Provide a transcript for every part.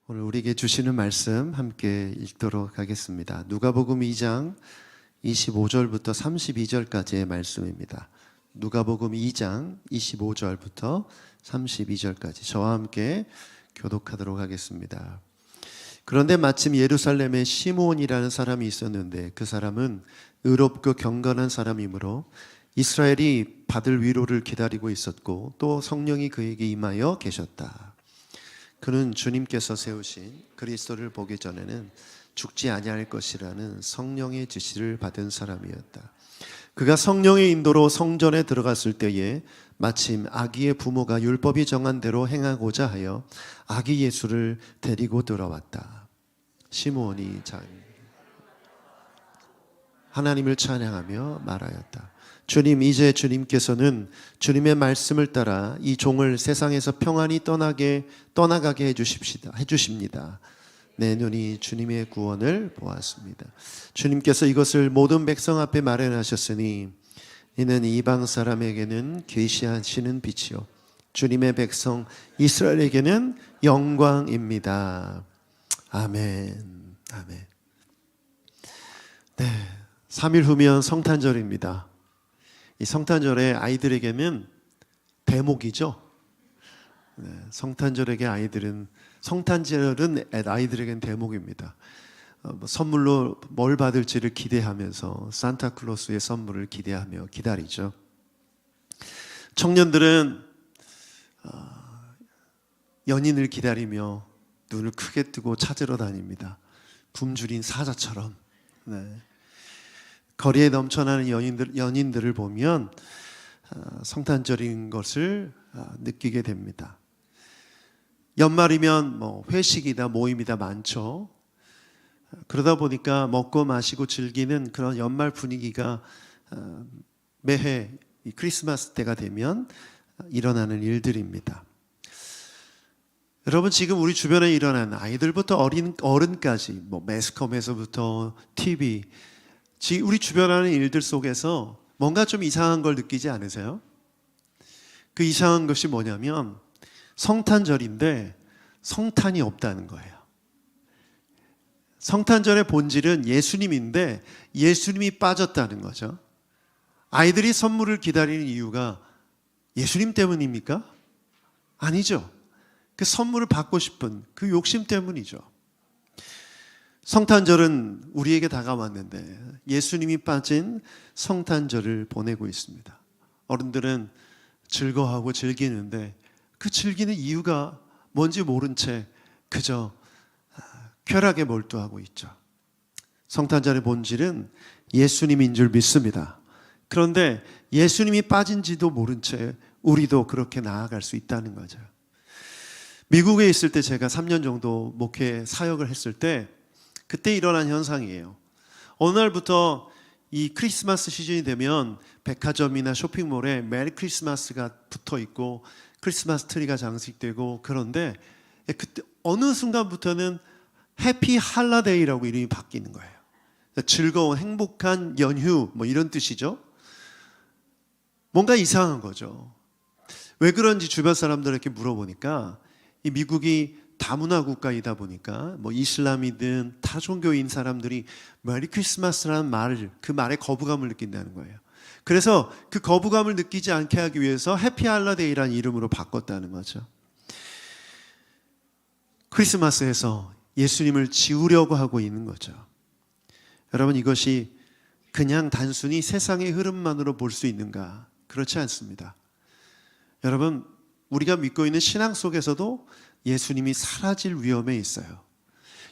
오늘 우리에게 주시는 말씀 함께 읽도록 하겠습니다. 누가복음 2장 25절부터 32절까지의 말씀입니다. 누가복음 2장 25절부터 32절까지 저와 함께 교독하도록 하겠습니다. 그런데 마침 예루살렘에 시므온이라는 사람이 있었는데 그 사람은 의롭고 경건한 사람이므로 이스라엘이 받을 위로를 기다리고 있었고 또 성령이 그에게 임하여 계셨다. 그는 주님께서 세우신 그리스도를 보기 전에는 죽지 아니할 것이라는 성령의 지시를 받은 사람이었다. 그가 성령의 인도로 성전에 들어갔을 때에 마침 아기의 부모가 율법이 정한 대로 행하고자 하여 아기 예수를 데리고 들어왔다. 시므온이 하나님을 찬양하며 말하였다. 주님, 이제 주님께서는 주님의 말씀을 따라 이 종을 세상에서 평안히 떠나가게 해주십니다. 내 눈이 주님의 구원을 보았습니다. 주님께서 이것을 모든 백성 앞에 마련하셨으니 이는 이방 사람에게는 계시하시는 빛이요 주님의 백성 이스라엘에게는 영광입니다. 아멘. 아멘. 네, 3일 후면 성탄절입니다. 이 성탄절에 아이들에게는 대목이죠. 네, 성탄절은 아이들에게는 대목입니다. 선물로 뭘 받을지를 기대하면서 산타클로스의 선물을 기대하며 기다리죠. 청년들은 연인을 기다리며 눈을 크게 뜨고 찾으러 다닙니다. 굶주린 사자처럼. 네. 거리에 넘쳐나는 연인들을 보면 성탄절인 것을 느끼게 됩니다. 연말이면 회식이다 모임이다 많죠. 그러다 보니까 먹고 마시고 즐기는 그런 연말 분위기가 매해 크리스마스 때가 되면 일어나는 일들입니다. 여러분, 지금 우리 주변에 일어나는 아이들부터 어른까지 매스컴에서부터 TV, 우리 주변에 하는 일들 속에서 뭔가 좀 이상한 걸 느끼지 않으세요? 그 이상한 것이 뭐냐면 성탄절인데 성탄이 없다는 거예요. 성탄절의 본질은 예수님인데 예수님이 빠졌다는 거죠. 아이들이 선물을 기다리는 이유가 예수님 때문입니까? 아니죠. 그 선물을 받고 싶은 그 욕심 때문이죠. 성탄절은 우리에게 다가왔는데 예수님이 빠진 성탄절을 보내고 있습니다. 어른들은 즐거워하고 즐기는데 그 즐기는 이유가 뭔지 모른 채 그저 쾌락에 몰두하고 있죠. 성탄절의 본질은 예수님인 줄 믿습니다. 그런데 예수님이 빠진지도 모른 채 우리도 그렇게 나아갈 수 있다는 거죠. 미국에 있을 때 제가 3년 정도 목회 사역을 했을 때 그때 일어난 현상이에요. 어느 날부터 이 크리스마스 시즌이 되면 백화점이나 쇼핑몰에 메리 크리스마스가 붙어 있고 크리스마스 트리가 장식되고, 그런데 그때 어느 순간부터는 해피 할라데이라고 이름이 바뀌는 거예요. 즐거운 행복한 연휴 이런 뜻이죠. 뭔가 이상한 거죠. 왜 그런지 주변 사람들에게 물어보니까 이 미국이 다문화 국가이다 보니까 이슬람이든 타 종교인 사람들이 메리 크리스마스라는 그 말에 거부감을 느낀다는 거예요. 그래서 그 거부감을 느끼지 않게 하기 위해서 해피 할라데이라는 이름으로 바꿨다는 거죠. 크리스마스에서 예수님을 지우려고 하고 있는 거죠. 여러분, 이것이 그냥 단순히 세상의 흐름만으로 볼 수 있는가? 그렇지 않습니다. 여러분, 우리가 믿고 있는 신앙 속에서도 예수님이 사라질 위험에 있어요.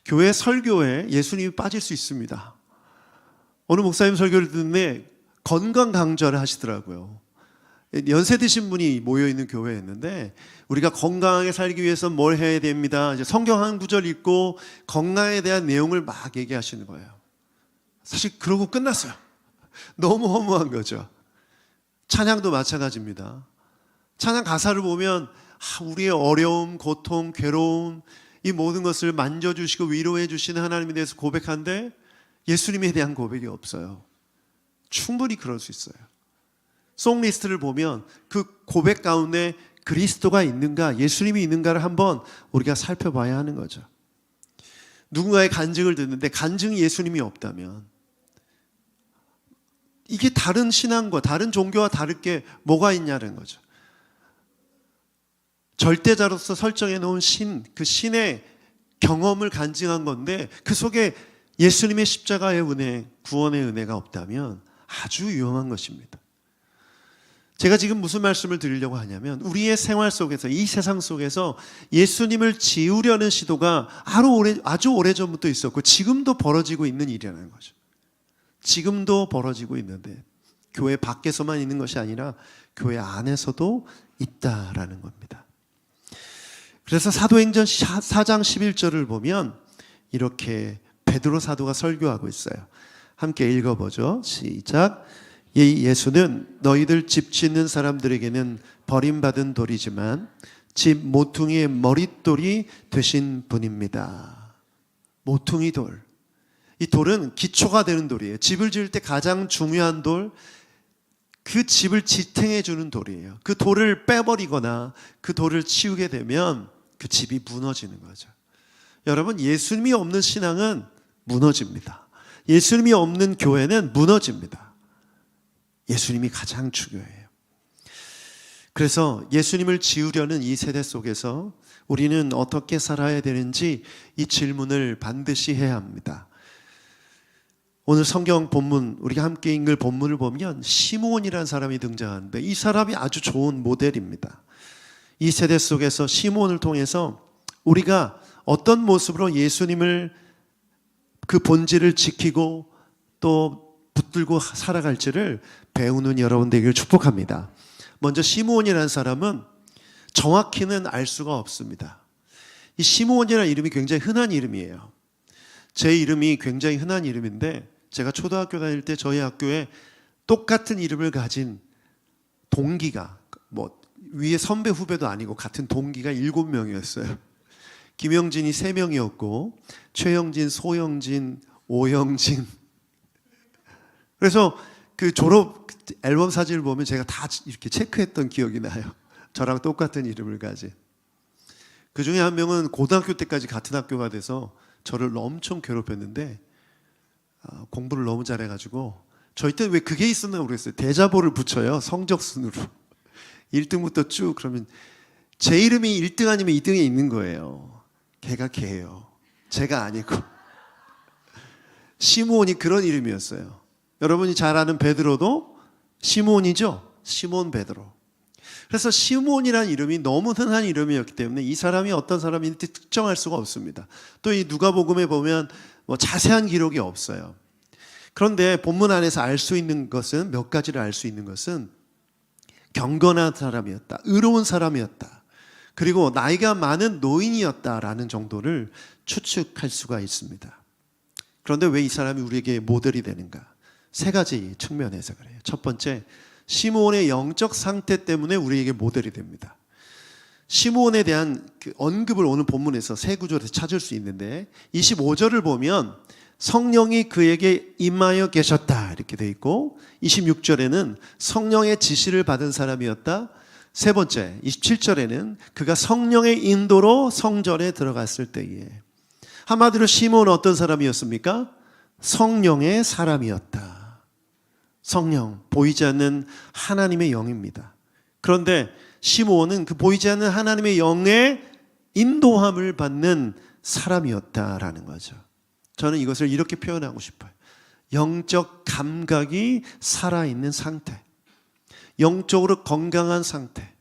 교회 설교에 예수님이 빠질 수 있습니다. 어느 목사님 설교를 듣는데 건강 강좌를 하시더라고요. 연세 드신 분이 모여있는 교회였는데 우리가 건강하게 살기 위해서 뭘 해야 됩니다. 이제 성경 한 구절 읽고 건강에 대한 내용을 막 얘기하시는 거예요. 사실 그러고 끝났어요. 너무 허무한 거죠. 찬양도 마찬가지입니다. 찬양 가사를 보면 우리의 어려움, 고통, 괴로움, 이 모든 것을 만져주시고 위로해 주시는 하나님에 대해서 고백하는데 예수님에 대한 고백이 없어요. 충분히 그럴 수 있어요. 송리스트를 보면 그 고백 가운데 그리스도가 있는가, 예수님이 있는가를 한번 우리가 살펴봐야 하는 거죠. 누군가의 간증을 듣는데 간증이 예수님이 없다면 이게 다른 신앙과 다른 종교와 다를 게 뭐가 있냐는 거죠. 절대자로서 설정해 놓은 그 신의 경험을 간증한 건데 그 속에 예수님의 십자가의 은혜, 구원의 은혜가 없다면 아주 위험한 것입니다. 제가 지금 무슨 말씀을 드리려고 하냐면 우리의 생활 속에서, 이 세상 속에서 예수님을 지우려는 시도가 아주 오래전부터 있었고 지금도 벌어지고 있는 일이라는 거죠. 지금도 벌어지고 있는데 교회 밖에서만 있는 것이 아니라 교회 안에서도 있다라는 겁니다. 그래서 사도행전 4장 11절을 보면 이렇게 베드로 사도가 설교하고 있어요. 함께 읽어보죠. 시작. 예수는 너희들 집 짓는 사람들에게는 버림받은 돌이지만 집 모퉁이의 머릿돌이 되신 분입니다. 모퉁이 돌. 이 돌은 기초가 되는 돌이에요. 집을 지을 때 가장 중요한 돌, 그 집을 지탱해 주는 돌이에요. 그 돌을 빼버리거나 그 돌을 치우게 되면 그 집이 무너지는 거죠. 여러분, 예수님이 없는 신앙은 무너집니다. 예수님이 없는 교회는 무너집니다. 예수님이 가장 중요해요. 그래서 예수님을 지우려는 이 세대 속에서 우리는 어떻게 살아야 되는지 이 질문을 반드시 해야 합니다. 오늘 성경 본문, 우리가 함께 읽을 본문을 보면 시므온이라는 사람이 등장하는데 이 사람이 아주 좋은 모델입니다. 이 세대 속에서 시므온을 통해서 우리가 어떤 모습으로 예수님을 그 본질을 지키고 또 붙들고 살아갈지를 배우는 여러분 되기를 축복합니다. 먼저 시므온이라는 사람은 정확히는 알 수가 없습니다. 이 시므온이라는 이름이 굉장히 흔한 이름이에요. 제 이름이 굉장히 흔한 이름인데 제가 초등학교 다닐 때 저희 학교에 똑같은 이름을 가진 동기가 위에 선배 후배도 아니고 같은 동기가 7명이었어요. 김영진이 3명이었고 최영진, 소영진, 오영진. 그래서 그 졸업 앨범 사진을 보면 제가 다 이렇게 체크했던 기억이 나요. 저랑 똑같은 이름을 가진. 그 중에 한 명은 고등학교 때까지 같은 학교가 돼서 저를 엄청 괴롭혔는데 공부를 너무 잘해가지고 저희 때 왜 그게 있었나 모르겠어요. 대자보를 붙여요. 성적순으로. 1등부터 쭉. 그러면 제 이름이 1등 아니면 2등에 있는 거예요. 걔가 걔예요. 제가 아니고. 시므온이 그런 이름이었어요. 여러분이 잘 아는 베드로도 시므온이죠. 시몬 베드로. 그래서 시므온이라는 이름이 너무 흔한 이름이었기 때문에 이 사람이 어떤 사람인지 특정할 수가 없습니다. 또 이 누가복음에 보면 자세한 기록이 없어요. 그런데 본문 안에서 알 수 있는 것은, 몇 가지를 알 수 있는 것은 경건한 사람이었다, 의로운 사람이었다, 그리고 나이가 많은 노인이었다라는 정도를 추측할 수가 있습니다. 그런데 왜 이 사람이 우리에게 모델이 되는가? 3가지 측면에서 그래요. 첫 번째, 시므온의 영적 상태 때문에 우리에게 모델이 됩니다. 시므온에 대한 그 언급을 오늘 본문에서 3구절에서 찾을 수 있는데 25절을 보면 성령이 그에게 임하여 계셨다 이렇게 돼 있고 26절에는 성령의 지시를 받은 사람이었다. 3번째 27절에는 그가 성령의 인도로 성전에 들어갔을 때에. 한마디로 시므온은 어떤 사람이었습니까? 성령의 사람이었다. 성령, 보이지 않는 하나님의 영입니다. 그런데 시므온은 그 보이지 않는 하나님의 영의 인도함을 받는 사람이었다라는 거죠. 저는 이것을 이렇게 표현하고 싶어요. 영적 감각이 살아있는 상태, 영적으로 건강한 상태.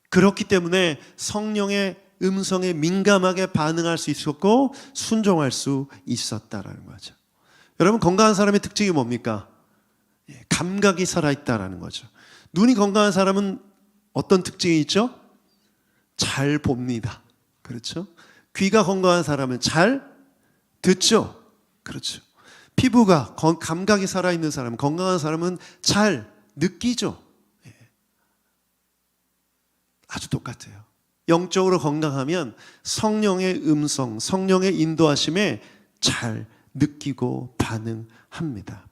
그렇기 때문에 성령의 음성에 민감하게 반응할 수 있었고 순종할 수 있었다라는 거죠. 여러분, 건강한 사람의 특징이 뭡니까? 감각이 살아있다라는 거죠. 눈이 건강한 사람은 어떤 특징이 있죠? 잘 봅니다. 그렇죠? 귀가 건강한 사람은 잘 듣죠. 그렇죠. 피부가 감각이 살아있는 사람, 건강한 사람은 잘 느끼죠. 아주 똑같아요. 영적으로 건강하면 성령의 음성, 성령의 인도하심에 잘 느끼고 반응합니다.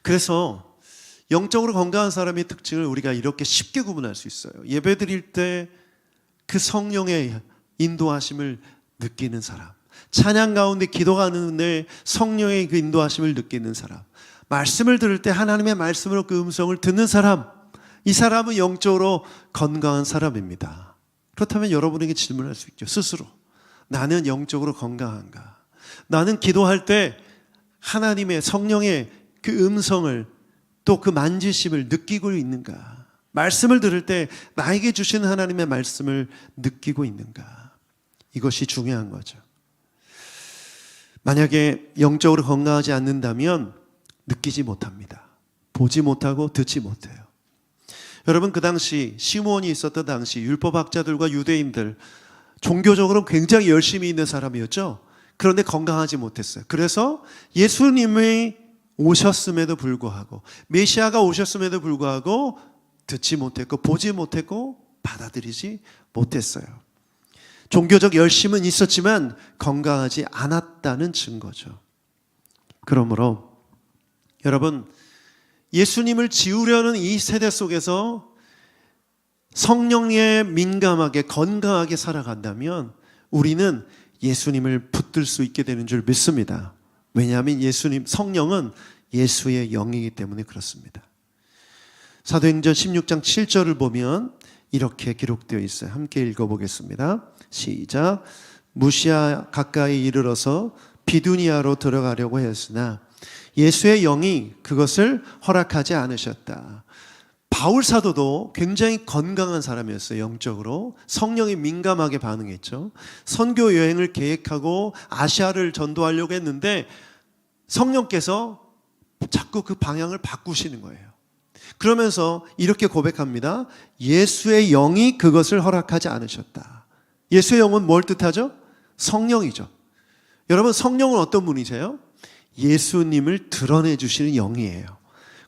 그래서 영적으로 건강한 사람의 특징을 우리가 이렇게 쉽게 구분할 수 있어요. 예배 드릴 때 그 성령의 인도하심을 느끼는 사람, 찬양 가운데 기도 가운데 성령의 그 인도하심을 느끼는 사람, 말씀을 들을 때 하나님의 말씀으로 그 음성을 듣는 사람, 이 사람은 영적으로 건강한 사람입니다. 그렇다면 여러분에게 질문할 수 있죠. 스스로 나는 영적으로 건강한가? 나는 기도할 때 하나님의 성령의 그 음성을 또 그 만지심을 느끼고 있는가? 말씀을 들을 때 나에게 주신 하나님의 말씀을 느끼고 있는가? 이것이 중요한 거죠. 만약에 영적으로 건강하지 않는다면 느끼지 못합니다. 보지 못하고 듣지 못해요. 여러분, 그 당시 시므온이 있었던 당시 율법학자들과 유대인들 종교적으로 굉장히 열심히 있는 사람이었죠. 그런데 건강하지 못했어요. 그래서 예수님이 오셨음에도 불구하고, 메시아가 오셨음에도 불구하고 듣지 못했고 보지 못했고 받아들이지 못했어요. 종교적 열심은 있었지만 건강하지 않았다는 증거죠. 그러므로 여러분, 예수님을 지우려는 이 세대 속에서 성령에 민감하게 건강하게 살아간다면 우리는 예수님을 붙들 수 있게 되는 줄 믿습니다. 왜냐하면 성령은 예수의 영이기 때문에 그렇습니다. 사도행전 16장 7절을 보면 이렇게 기록되어 있어요. 함께 읽어보겠습니다. 시작. 무시아 가까이 이르러서 비두니아로 들어가려고 했으나 예수의 영이 그것을 허락하지 않으셨다. 바울 사도도 굉장히 건강한 사람이었어요. 영적으로 성령이 민감하게 반응했죠. 선교 여행을 계획하고 아시아를 전도하려고 했는데 성령께서 자꾸 그 방향을 바꾸시는 거예요. 그러면서 이렇게 고백합니다. 예수의 영이 그것을 허락하지 않으셨다. 예수의 영은 뭘 뜻하죠? 성령이죠. 여러분, 성령은 어떤 분이세요? 예수님을 드러내 주시는 영이에요.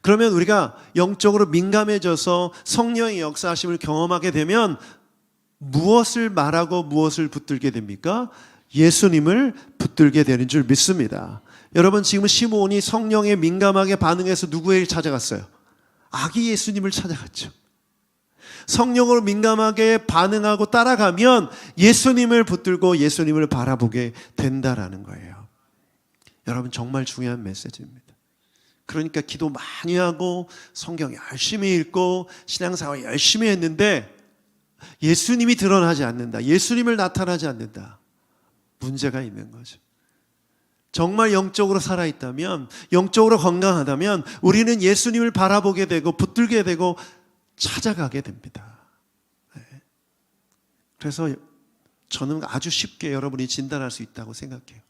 그러면 우리가 영적으로 민감해져서 성령의 역사하심을 경험하게 되면 무엇을 말하고 무엇을 붙들게 됩니까? 예수님을 붙들게 되는 줄 믿습니다. 여러분, 지금 시므온이 성령에 민감하게 반응해서 누구에게 찾아갔어요? 아기 예수님을 찾아갔죠. 성령으로 민감하게 반응하고 따라가면 예수님을 붙들고 예수님을 바라보게 된다라는 거예요. 여러분, 정말 중요한 메시지입니다. 그러니까 기도 많이 하고 성경 열심히 읽고 신앙생활 열심히 했는데 예수님이 드러나지 않는다. 예수님을 나타나지 않는다. 문제가 있는 거죠. 정말 영적으로 살아있다면, 영적으로 건강하다면 우리는 예수님을 바라보게 되고 붙들게 되고 찾아가게 됩니다. 그래서 저는 아주 쉽게 여러분이 진단할 수 있다고 생각해요.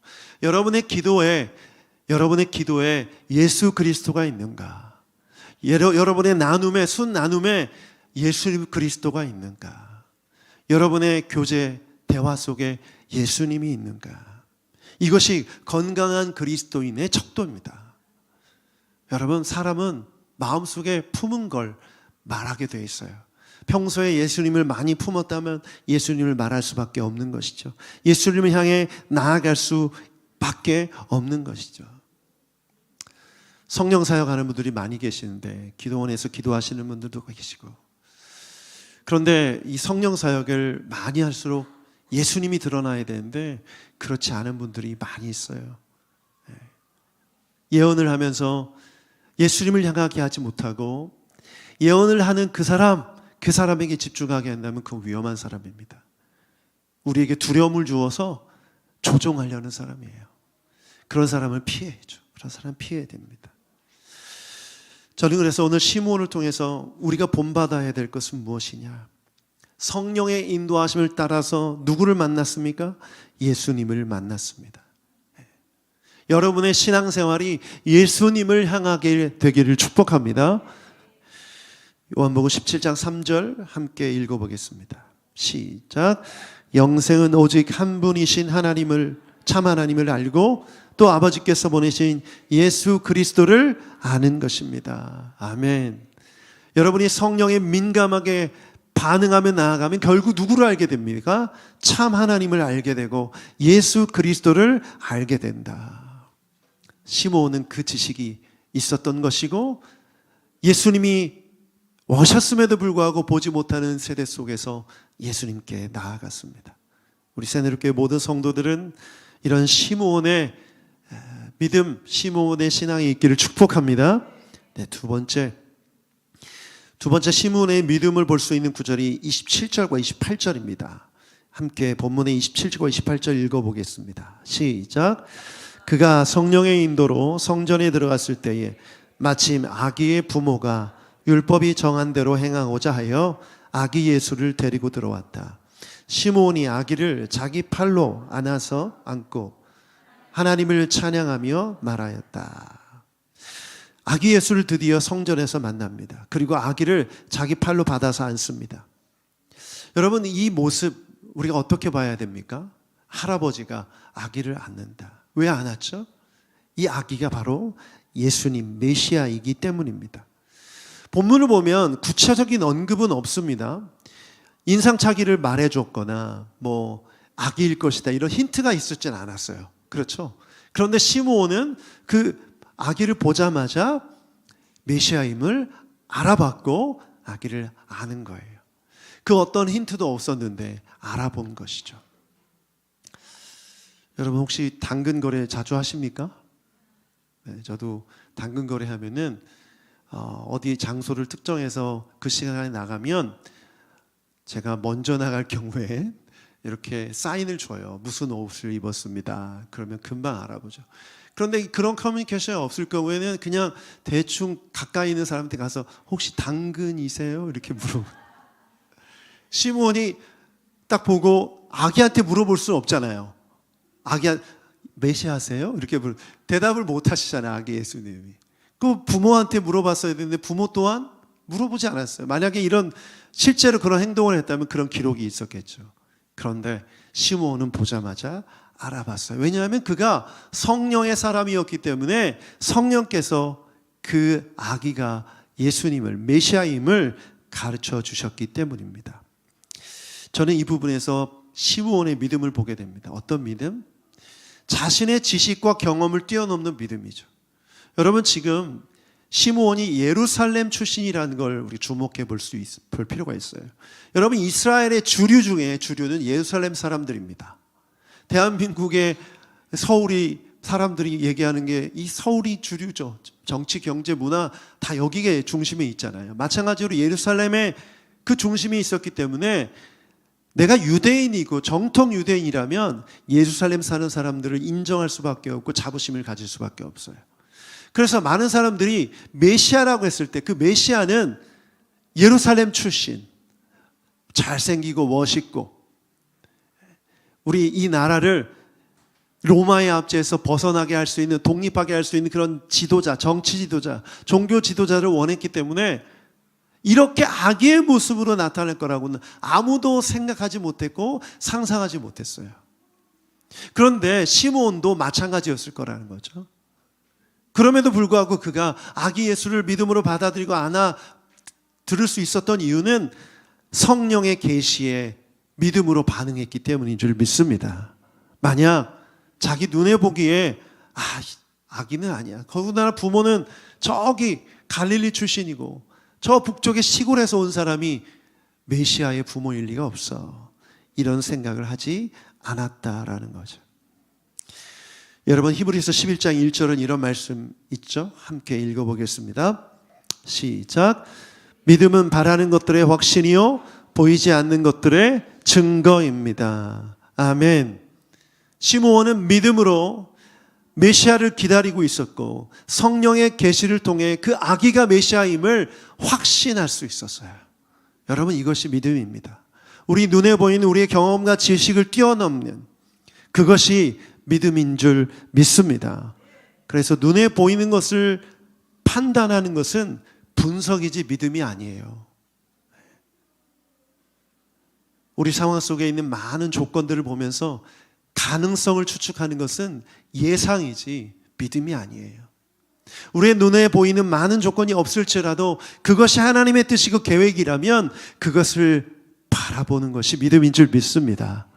여러분의 기도에 예수 그리스도가 있는가? 여러분의 나눔에, 순나눔에 예수 그리스도가 있는가? 여러분의 교제, 대화 속에 예수님이 있는가? 이것이 건강한 그리스도인의 척도입니다. 여러분, 사람은 마음속에 품은 걸 말하게 돼 있어요. 평소에 예수님을 많이 품었다면 예수님을 말할 수밖에 없는 것이죠. 예수님을 향해 나아갈 수밖에 없는 것이죠. 성령 사역하는 분들이 많이 계시는데 기도원에서 기도하시는 분들도 계시고, 그런데 이 성령 사역을 많이 할수록 예수님이 드러나야 되는데 그렇지 않은 분들이 많이 있어요. 예언을 하면서 예수님을 향하게 하지 못하고 예언을 하는 그 사람에게 집중하게 한다면 그 위험한 사람입니다. 우리에게 두려움을 주어서 조종하려는 사람이에요. 그런 사람을 피해야죠. 그런 사람 피해야 됩니다. 저는 그래서 오늘 시므온을 통해서 우리가 본받아야 될 것은 무엇이냐? 성령의 인도하심을 따라서 누구를 만났습니까? 예수님을 만났습니다. 여러분의 신앙생활이 예수님을 향하게 되기를 축복합니다. 요한복음 17장 3절 함께 읽어보겠습니다. 시작. 영생은 오직 한 분이신 참 하나님을 알고 또 아버지께서 보내신 예수 그리스도를 아는 것입니다. 아멘. 여러분이 성령에 민감하게 반응하며 나아가면 결국 누구를 알게 됩니까? 참 하나님을 알게 되고 예수 그리스도를 알게 된다. 시므온은 그 지식이 있었던 것이고 예수님이 오셨음에도 불구하고 보지 못하는 세대 속에서 예수님께 나아갔습니다. 우리 새내롭교회 모든 성도들은 이런 시므온의 믿음, 시므온의 신앙이 있기를 축복합니다. 네, 두 번째 시므온의 믿음을 볼 수 있는 구절이 27절과 28절입니다. 함께 본문의 27절과 28절 읽어보겠습니다. 시작. 그가 성령의 인도로 성전에 들어갔을 때에 마침 아기의 부모가 율법이 정한 대로 행하고자 하여 아기 예수를 데리고 들어왔다. 시므온이 아기를 자기 팔로 안고 하나님을 찬양하며 말하였다. 아기 예수를 드디어 성전에서 만납니다. 그리고 아기를 자기 팔로 받아서 안습니다. 여러분, 이 모습 우리가 어떻게 봐야 됩니까? 할아버지가 아기를 안는다. 왜 안았죠? 이 아기가 바로 예수님 메시아이기 때문입니다. 본문을 보면 구체적인 언급은 없습니다. 인상착의를 말해줬거나 아기일 것이다 이런 힌트가 있었진 않았어요. 그렇죠? 그런데 시므온은 그 아기를 보자마자 메시아임을 알아봤고 아기를 아는 거예요. 그 어떤 힌트도 없었는데 알아본 것이죠. 여러분 혹시 당근 거래 자주 하십니까? 네, 저도 당근 거래 하면은 어디 장소를 특정해서 그 시간에 나가면 제가 먼저 나갈 경우에 이렇게 사인을 줘요. 무슨 옷을 입었습니다. 그러면 금방 알아보죠. 그런데 그런 커뮤니케이션이 없을 경우에는 그냥 대충 가까이 있는 사람한테 가서 혹시 당근이세요? 이렇게 물어보고. 시므온이 딱 보고 아기한테 물어볼 수는 없잖아요. 아기한테 메시아세요? 이렇게 대답을 못 하시잖아요. 아기 예수님이. 그 부모한테 물어봤어야 되는데 부모 또한 물어보지 않았어요. 만약에 실제로 그런 행동을 했다면 그런 기록이 있었겠죠. 그런데 시므온은 보자마자 알아봤어요. 왜냐하면 그가 성령의 사람이었기 때문에 성령께서 그 아기가 예수님을 메시아임을 가르쳐 주셨기 때문입니다. 저는 이 부분에서 시므온의 믿음을 보게 됩니다. 어떤 믿음? 자신의 지식과 경험을 뛰어넘는 믿음이죠. 여러분 지금 시므온이 예루살렘 출신이라는 걸 우리 주목해 볼 필요가 있어요. 여러분 이스라엘의 주류는 예루살렘 사람들입니다. 대한민국의 서울이 사람들이 얘기하는 게 이 서울이 주류죠. 정치, 경제, 문화 다 여기에 중심에 있잖아요. 마찬가지로 예루살렘에 그 중심이 있었기 때문에 내가 유대인이고 정통 유대인이라면 예루살렘 사는 사람들을 인정할 수밖에 없고 자부심을 가질 수밖에 없어요. 그래서 많은 사람들이 메시아라고 했을 때 그 메시아는 예루살렘 출신, 잘생기고 멋있고 우리 이 나라를 로마의 압제에서 벗어나게 할 수 있는, 독립하게 할 수 있는 그런 지도자, 정치 지도자, 종교 지도자를 원했기 때문에 이렇게 악의 모습으로 나타날 거라고는 아무도 생각하지 못했고 상상하지 못했어요. 그런데 시므온도 마찬가지였을 거라는 거죠. 그럼에도 불구하고 그가 아기 예수를 믿음으로 받아들이고 안아 들을 수 있었던 이유는 성령의 계시에 믿음으로 반응했기 때문인 줄 믿습니다. 만약 자기 눈에 보기에 아기는 아니야. 거기다가 부모는 저기 갈릴리 출신이고 저 북쪽의 시골에서 온 사람이 메시아의 부모일 리가 없어. 이런 생각을 하지 않았다라는 거죠. 여러분 히브리서 11장 1절은 이런 말씀 있죠? 함께 읽어보겠습니다. 시작. 믿음은 바라는 것들의 확신이요 보이지 않는 것들의 증거입니다. 아멘. 시므온은 믿음으로 메시아를 기다리고 있었고 성령의 계시를 통해 그 아기가 메시아임을 확신할 수 있었어요. 여러분 이것이 믿음입니다. 우리 눈에 보이는 우리의 경험과 지식을 뛰어넘는 그것이 믿음인 줄 믿습니다. 그래서 눈에 보이는 것을 판단하는 것은 분석이지 믿음이 아니에요. 우리 상황 속에 있는 많은 조건들을 보면서 가능성을 추측하는 것은 예상이지 믿음이 아니에요. 우리의 눈에 보이는 많은 조건이 없을지라도 그것이 하나님의 뜻이고 계획이라면 그것을 바라보는 것이 믿음인 줄 믿습니다.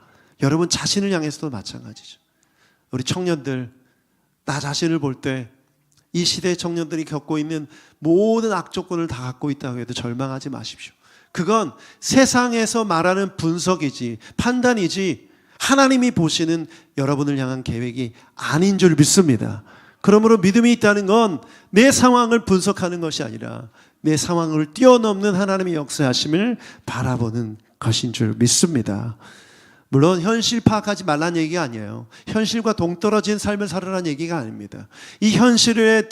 여러분 자신을 향해서도 마찬가지죠. 우리 청년들, 나 자신을 볼 때 이 시대의 청년들이 겪고 있는 모든 악조건을 다 갖고 있다고 해도 절망하지 마십시오. 그건 세상에서 말하는 분석이지 판단이지 하나님이 보시는 여러분을 향한 계획이 아닌 줄 믿습니다. 그러므로 믿음이 있다는 건 내 상황을 분석하는 것이 아니라 내 상황을 뛰어넘는 하나님의 역사하심을 바라보는 것인 줄 믿습니다. 물론 현실 파악하지 말라는 얘기가 아니에요. 현실과 동떨어진 삶을 살으라는 얘기가 아닙니다. 이 현실을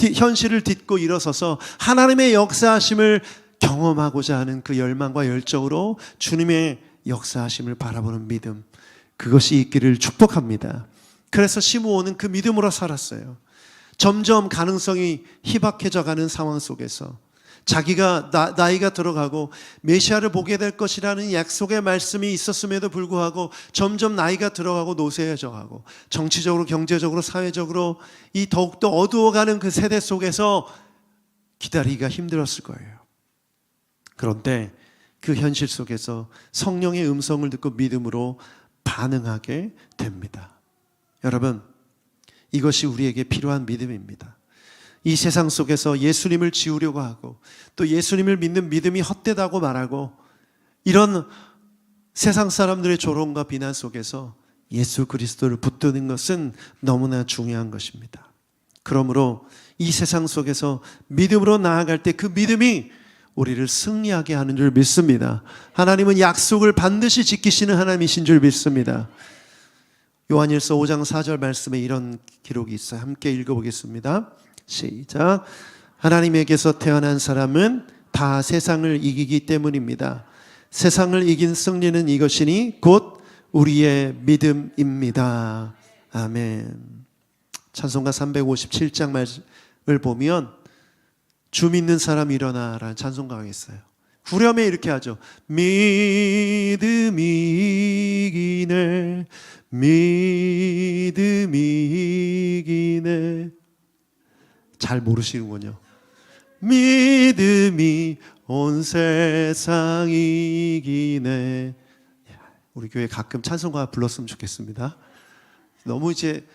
딛고 일어서서 하나님의 역사하심을 경험하고자 하는 그 열망과 열정으로 주님의 역사하심을 바라보는 믿음, 그것이 있기를 축복합니다. 그래서 시므온은 그 믿음으로 살았어요. 점점 가능성이 희박해져 가는 상황 속에서 자기가 나이가 들어가고 메시아를 보게 될 것이라는 약속의 말씀이 있었음에도 불구하고 점점 나이가 들어가고 노쇠해져 가고 정치적으로 경제적으로 사회적으로 이 더욱더 어두워가는 그 세대 속에서 기다리기가 힘들었을 거예요. 그런데 그 현실 속에서 성령의 음성을 듣고 믿음으로 반응하게 됩니다. 여러분, 이것이 우리에게 필요한 믿음입니다. 이 세상 속에서 예수님을 지우려고 하고 또 예수님을 믿는 믿음이 헛되다고 말하고 이런 세상 사람들의 조롱과 비난 속에서 예수 그리스도를 붙드는 것은 너무나 중요한 것입니다. 그러므로 이 세상 속에서 믿음으로 나아갈 때 그 믿음이 우리를 승리하게 하는 줄 믿습니다. 하나님은 약속을 반드시 지키시는 하나님이신 줄 믿습니다. 요한일서 5장 4절 말씀에 이런 기록이 있어요. 함께 읽어보겠습니다. 시작. 하나님에게서 태어난 사람은 다 세상을 이기기 때문입니다. 세상을 이긴 승리는 이것이니 곧 우리의 믿음입니다. 아멘. 찬송가 357장 말을 보면 주 믿는 사람 일어나라는 찬송가가 있어요. 후렴에 이렇게 하죠. 믿음이 이기네, 믿음이 이기네. 잘 모르시는군요. 믿음이 온 세상 이기네. 우리 교회 가끔 찬송가 불렀으면 좋겠습니다. 너무 이제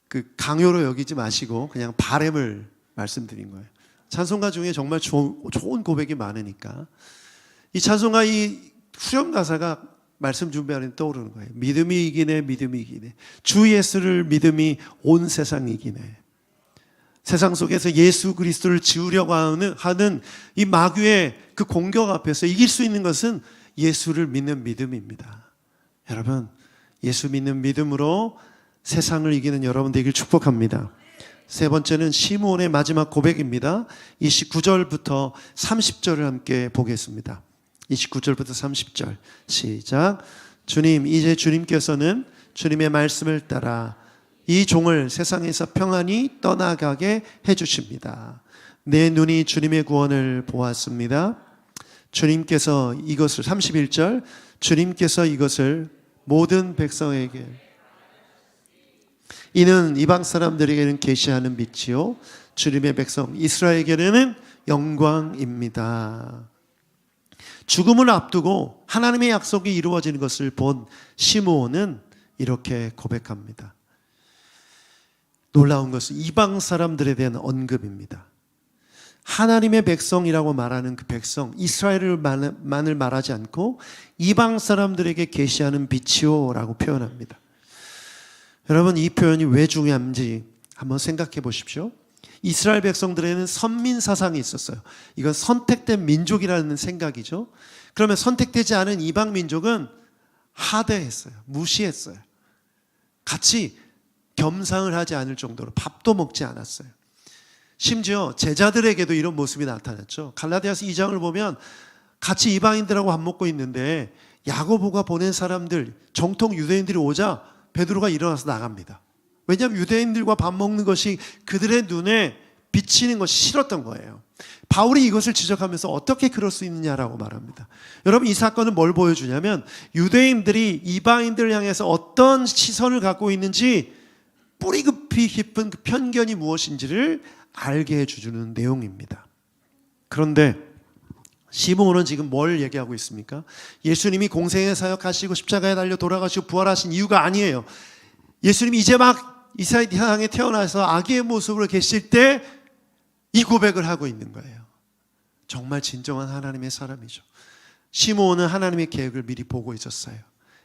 그 강요로 여기지 마시고 그냥 바램을 말씀드린 거예요. 찬송가 중에 정말 좋은 고백이 많으니까 이 찬송가 이 후렴 가사가 말씀 준비하는 데 떠오르는 거예요. 믿음이 이기네, 믿음이 이기네. 주 예수를 믿음이 온 세상 이기네. 세상 속에서 예수 그리스도를 지우려고 하는 이 마귀의 그 공격 앞에서 이길 수 있는 것은 예수를 믿는 믿음입니다. 여러분, 예수 믿는 믿음으로 세상을 이기는 여러분 되길 축복합니다. 세 번째는 시므온의 마지막 고백입니다. 29절부터 30절을 함께 보겠습니다. 29절부터 30절 시작. 주님, 이제 주님께서는 주님의 말씀을 따라 이 종을 세상에서 평안히 떠나가게 해주십니다. 내 눈이 주님의 구원을 보았습니다. 주님께서 이것을 31절 주님께서 이것을 모든 백성에게 이는 이방 사람들에게는 계시하는 빛이요 주님의 백성 이스라엘에게는 영광입니다. 죽음을 앞두고 하나님의 약속이 이루어지는 것을 본 시므온은 이렇게 고백합니다. 놀라운 것은 이방 사람들에 대한 언급입니다. 하나님의 백성이라고 말하는 그 백성 이스라엘만을 말하지 않고 이방 사람들에게 계시하는 빛이요 라고 표현합니다. 여러분, 이 표현이 왜 중요한지 한번 생각해 보십시오. 이스라엘 백성들에는 선민 사상이 있었어요. 이건 선택된 민족이라는 생각이죠. 그러면 선택되지 않은 이방 민족은 하대했어요. 무시했어요. 같이 겸상을 하지 않을 정도로 밥도 먹지 않았어요. 심지어 제자들에게도 이런 모습이 나타났죠. 갈라디아서 2장을 보면 같이 이방인들하고 밥 먹고 있는데 야고보가 보낸 사람들, 정통 유대인들이 오자 베드로가 일어나서 나갑니다. 왜냐하면 유대인들과 밥 먹는 것이 그들의 눈에 비치는 것이 싫었던 거예요. 바울이 이것을 지적하면서 어떻게 그럴 수 있느냐라고 말합니다. 여러분, 이 사건은 뭘 보여주냐면 유대인들이 이방인들을 향해서 어떤 시선을 갖고 있는지 뿌리 깊은 그 편견이 무엇인지를 알게 해주는 내용입니다. 그런데 시므온은 지금 뭘 얘기하고 있습니까? 예수님이 공생의 사역하시고 십자가에 달려 돌아가시고 부활하신 이유가 아니에요. 예수님이 이제 막 이 세상에 태어나서 아기의 모습으로 계실 때 이 고백을 하고 있는 거예요. 정말 진정한 하나님의 사람이죠. 시므온은 하나님의 계획을 미리 보고 있었어요.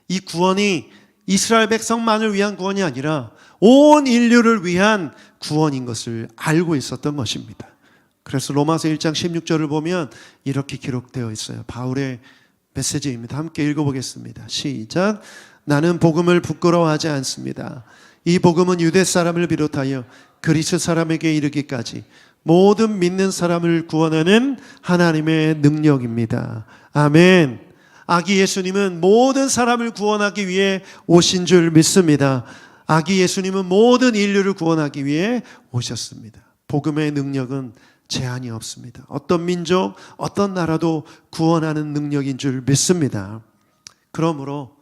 이 구원이 이스라엘 백성만을 위한 구원이 아니라 온 인류를 위한 구원인 것을 알고 있었던 것입니다. 그래서 로마서 1장 16절을 보면 이렇게 기록되어 있어요. 바울의 메시지입니다. 함께 읽어보겠습니다. 시작. 나는 복음을 부끄러워하지 않습니다. 이 복음은 유대 사람을 비롯하여 그리스 사람에게 이르기까지 모든 믿는 사람을 구원하는 하나님의 능력입니다. 아멘. 아기 예수님은 모든 사람을 구원하기 위해 오신 줄 믿습니다. 아기 예수님은 모든 인류를 구원하기 위해 오셨습니다. 복음의 능력은 제한이 없습니다. 어떤 민족, 어떤 나라도 구원하는 능력인 줄 믿습니다. 그러므로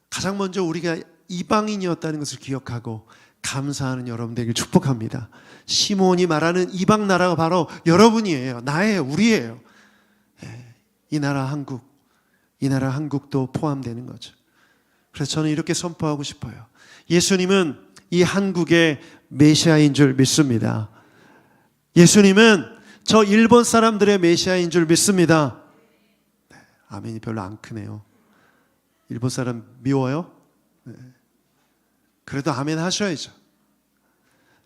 가장 먼저 우리가 이방인이었다는 것을 기억하고 감사하는 여러분 되길 축복합니다. 시몬이 말하는 이방 나라가 바로 여러분이에요. 나예요. 우리예요. 이 나라 한국, 이 나라 한국도 포함되는 거죠. 그래서 저는 이렇게 선포하고 싶어요. 예수님은 이 한국의 메시아인 줄 믿습니다. 예수님은 저 일본 사람들의 메시아인 줄 믿습니다. 네, 아멘이 별로 안 크네요. 일본 사람 미워요? 네. 그래도 아멘 하셔야죠.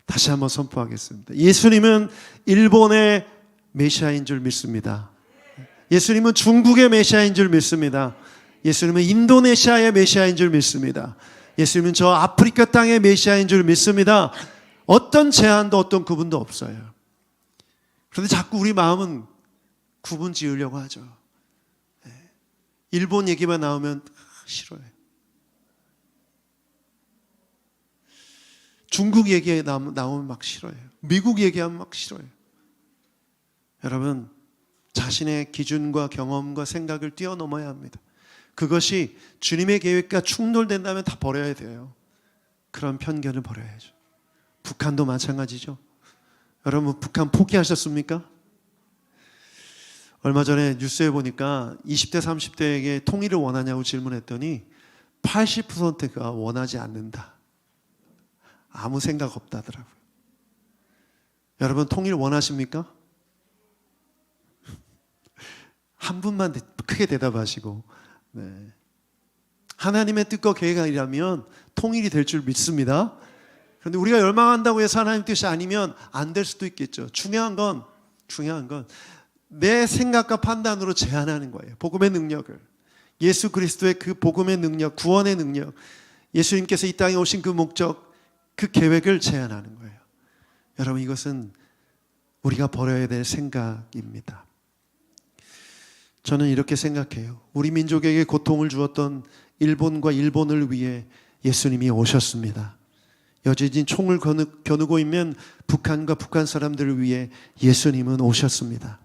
다시 한번 선포하겠습니다. 예수님은 일본의 메시아인 줄 믿습니다. 예수님은 중국의 메시아인 줄 믿습니다. 예수님은 인도네시아의 메시아인 줄 믿습니다. 예수님은 저 아프리카 땅의 메시아인 줄 믿습니다. 어떤 제한도 어떤 구분도 없어요. 그런데 자꾸 우리 마음은 구분 지으려고 하죠. 일본 얘기만 나오면 싫어요. 중국 얘기 나오면 막 싫어요. 미국 얘기하면 막 싫어요. 여러분, 자신의 기준과 경험과 생각을 뛰어넘어야 합니다. 그것이 주님의 계획과 충돌된다면 다 버려야 돼요. 그런 편견을 버려야죠. 북한도 마찬가지죠. 여러분, 북한 포기하셨습니까? 얼마 전에 뉴스에 보니까 20대, 30대에게 통일을 원하냐고 질문했더니 80%가 원하지 않는다. 아무 생각 없다더라고요. 여러분, 통일 원하십니까? 한 분만 크게 대답하시고, 네. 하나님의 뜻과 계획이라면 통일이 될 줄 믿습니다. 그런데 우리가 열망한다고 해서 하나님 뜻이 아니면 안 될 수도 있겠죠. 중요한 건 내 생각과 판단으로 제한하는 거예요. 복음의 능력을. 예수 그리스도의 그 복음의 능력, 구원의 능력, 예수님께서 이 땅에 오신 그 목적, 그 계획을 제한하는 거예요. 여러분, 이것은 우리가 버려야 될 생각입니다. 저는 이렇게 생각해요. 우리 민족에게 고통을 주었던 일본과 일본을 위해 예수님이 오셨습니다. 여지진 총을 겨누고 있는 북한과 북한 사람들을 위해 예수님은 오셨습니다.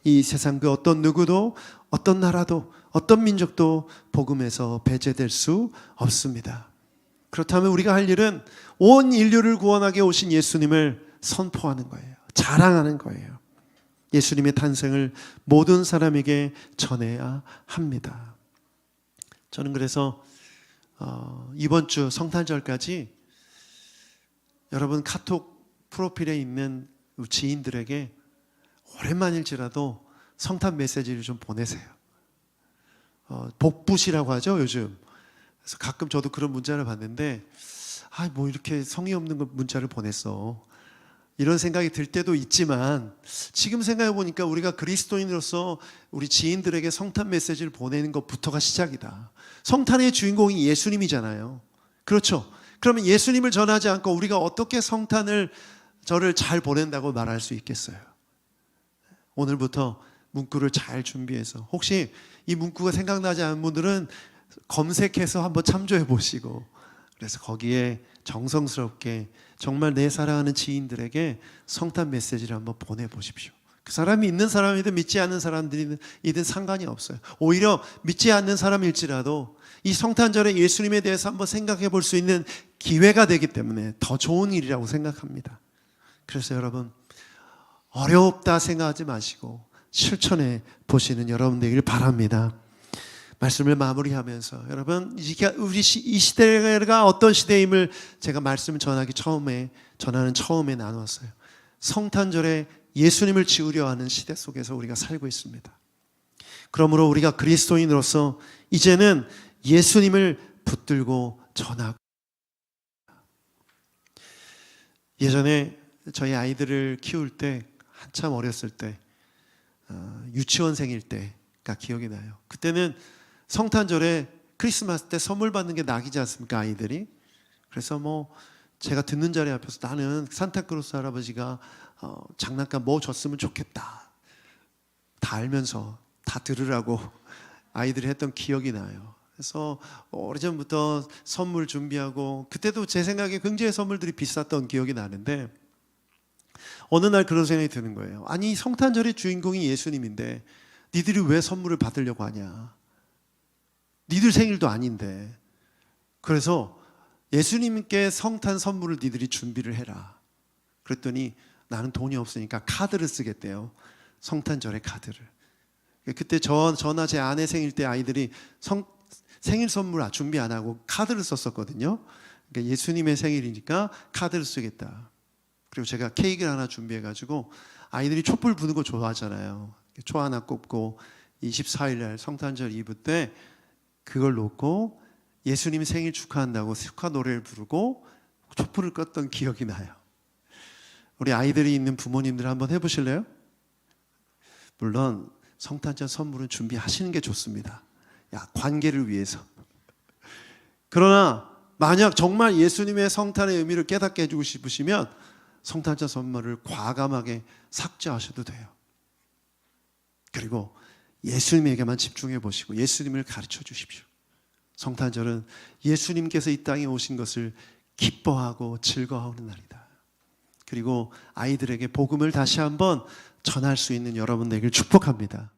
이 세상 그 어떤 누구도, 어떤 나라도, 어떤 민족도 복음에서 배제될 수 없습니다. 그렇다면 우리가 할 일은 온 인류를 구원하게 오신 예수님을 선포하는 거예요. 자랑하는 거예요. 예수님의 탄생을 모든 사람에게 전해야 합니다. 저는 그래서 이번 주 성탄절까지 여러분 카톡 프로필에 있는 지인들에게 오랜만일지라도 성탄 메시지를 좀 보내세요. 복붙이라고 하죠, 요즘. 그래서 가끔 저도 그런 문자를 받는데, 뭐 이렇게 성의 없는 문자를 보냈어. 이런 생각이 들 때도 있지만, 지금 생각해 보니까 우리가 그리스도인으로서 우리 지인들에게 성탄 메시지를 보내는 것부터가 시작이다. 성탄의 주인공이 예수님이잖아요. 그렇죠? 그러면 예수님을 전하지 않고 우리가 어떻게 성탄을 저를 잘 보낸다고 말할 수 있겠어요? 오늘부터 문구를 잘 준비해서, 혹시 이 문구가 생각나지 않는 분들은 검색해서 한번 참조해 보시고, 그래서 거기에 정성스럽게 정말 내 사랑하는 지인들에게 성탄 메시지를 한번 보내보십시오. 그 사람이 있는 사람이든 믿지 않는 사람들이든 상관이 없어요. 오히려 믿지 않는 사람일지라도 이 성탄절에 예수님에 대해서 한번 생각해 볼 수 있는 기회가 되기 때문에 더 좋은 일이라고 생각합니다. 그래서 여러분, 어렵다 생각하지 마시고 실천해 보시는 여러분 되기를 바랍니다. 말씀을 마무리하면서, 여러분, 우리 이 시대가 어떤 시대임을 제가 말씀을 전하는 처음에 나눴어요. 성탄절에 예수님을 지으려 하는 시대 속에서 우리가 살고 있습니다. 그러므로 우리가 그리스도인으로서 이제는 예수님을 붙들고 전하고. 예전에 저희 아이들을 키울 때 한참 어렸을 때 유치원생일 때가 기억이 나요. 그때는 성탄절에 크리스마스 때 선물 받는 게 낙이지 않습니까, 아이들이? 그래서 뭐 제가 듣는 자리 앞에서 나는 산타크로스 할아버지가 장난감 뭐 줬으면 좋겠다, 다 알면서 다 들으라고 아이들이 했던 기억이 나요. 그래서 오래전부터 선물 준비하고, 그때도 제 생각에 굉장히 선물들이 비쌌던 기억이 나는데, 어느 날 그런 생각이 드는 거예요. 아니, 성탄절의 주인공이 예수님인데 니들이 왜 선물을 받으려고 하냐? 니들 생일도 아닌데. 그래서 예수님께 성탄 선물을 니들이 준비를 해라. 그랬더니 나는 돈이 없으니까 카드를 쓰겠대요. 성탄절의 카드를. 그때 저나 제 아내 생일 때 아이들이 생일 선물 준비 안 하고 카드를 썼었거든요. 그러니까 예수님의 생일이니까 카드를 쓰겠다. 그리고 제가 케이크를 하나 준비해가지고, 아이들이 촛불 부는 거 좋아하잖아요. 초 하나 꼽고 24일 날 성탄절 이브 때 그걸 놓고 예수님 생일 축하한다고 축하 노래를 부르고 촛불을 껐던 기억이 나요. 우리 아이들이 있는 부모님들 한번 해보실래요? 물론 성탄절 선물은 준비하시는 게 좋습니다. 관계를 위해서. 그러나 만약 정말 예수님의 성탄의 의미를 깨닫게 해주고 싶으시면 성탄절 선물을 과감하게 삭제하셔도 돼요. 그리고 예수님에게만 집중해 보시고 예수님을 가르쳐 주십시오. 성탄절은 예수님께서 이 땅에 오신 것을 기뻐하고 즐거워하는 날이다. 그리고 아이들에게 복음을 다시 한번 전할 수 있는 여러분 되길 축복합니다.